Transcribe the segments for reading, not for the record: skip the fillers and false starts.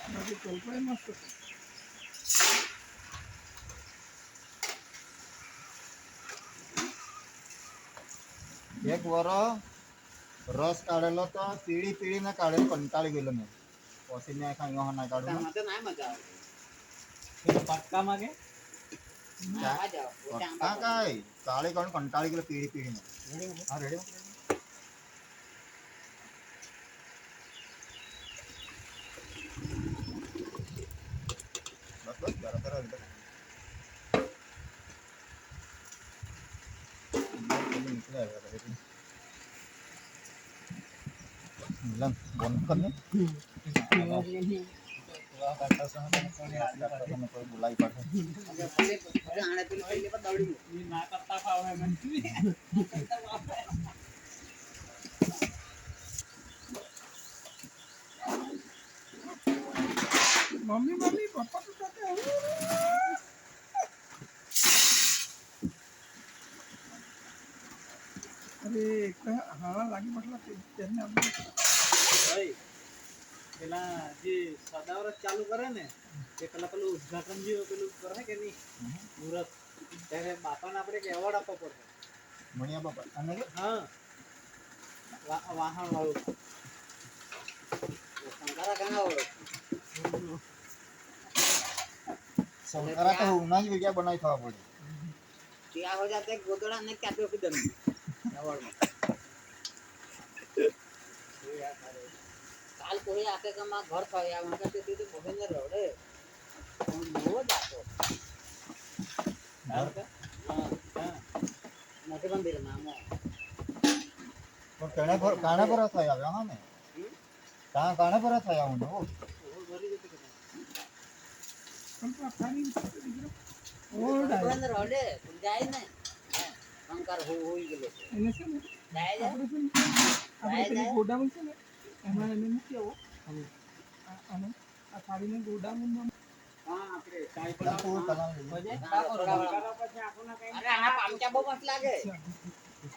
બાકી કલ્પાય મસ્ત એક વર રસ કાઢેલો તો પીળી પીળી ને કાઢેલો કંટાળી ગયેલો મેં પછી મેં કઈ ના કાઢું પક્કામાં કે કાંઈ કાળી કાઢું કંટાળી ગયેલો પીળી પીળી ને હા રેડી બસ બસ બરાબર Bilang, bon kan nih? Bulai pada. Mummy mummy papa તો સાથે અરે હા લાગી મતલબ તેને આપણે પેલા જે સદાવરત ચાલુ કરે ને એ પેલા પેલું ઉદઘાટન જેવું પેલું કરે કે નહીં મુહૂર્ત ત્યારે બાપાને આપણે કે એવોર્ડ આપવો પડે Mania bapak, ane હા વાહન વાળું સંકારા કાંગા વાળું Sementara tuh nanya juga बनाई था बोले. क्या हो जाता है गोदड़ा ने क्या पे दम एवोर्ड में काल कोई आके का मां घर था या उनका ते तो भोजन रहो रे वो जातो हां हां मोटे मंदिर में हम तो काने पर था यार यहाँ में. कहाँ काने पर था यार उनको. કલ્પા ખાલી ભોજન રડે જાય ને શંકર હોઈ ગયો એને છે ને જાય આપણે શું આપણે પેલી ગોડાઉન છે ને એમાં એને મૂકી આવો અને આ થાળીને ગોડાઉનમાં હા આપણે ચાય Aku પડાવ kalah. અરે આ પામચા બહુ મસ્ત લાગે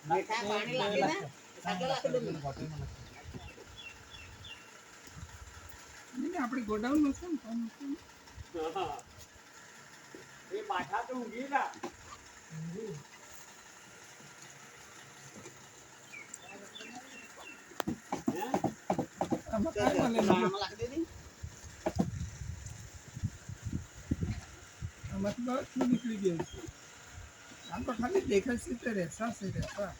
મીઠા પાણી લાગે ને સાચો લાગે દું નહીં આપણે ગોડાઉનમાં છે ને તો હા એ માથા તો ઊંઘી ના આમાં કાંઈ મળે નહીં લાગે ને આમાંથી બધું નીકળી ગયું છે આમ તો ખાલી દેખાય છે તે રહેતા છે રહેતા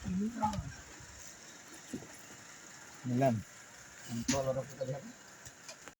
એનું કામ Milan. Kalau orang kita lihat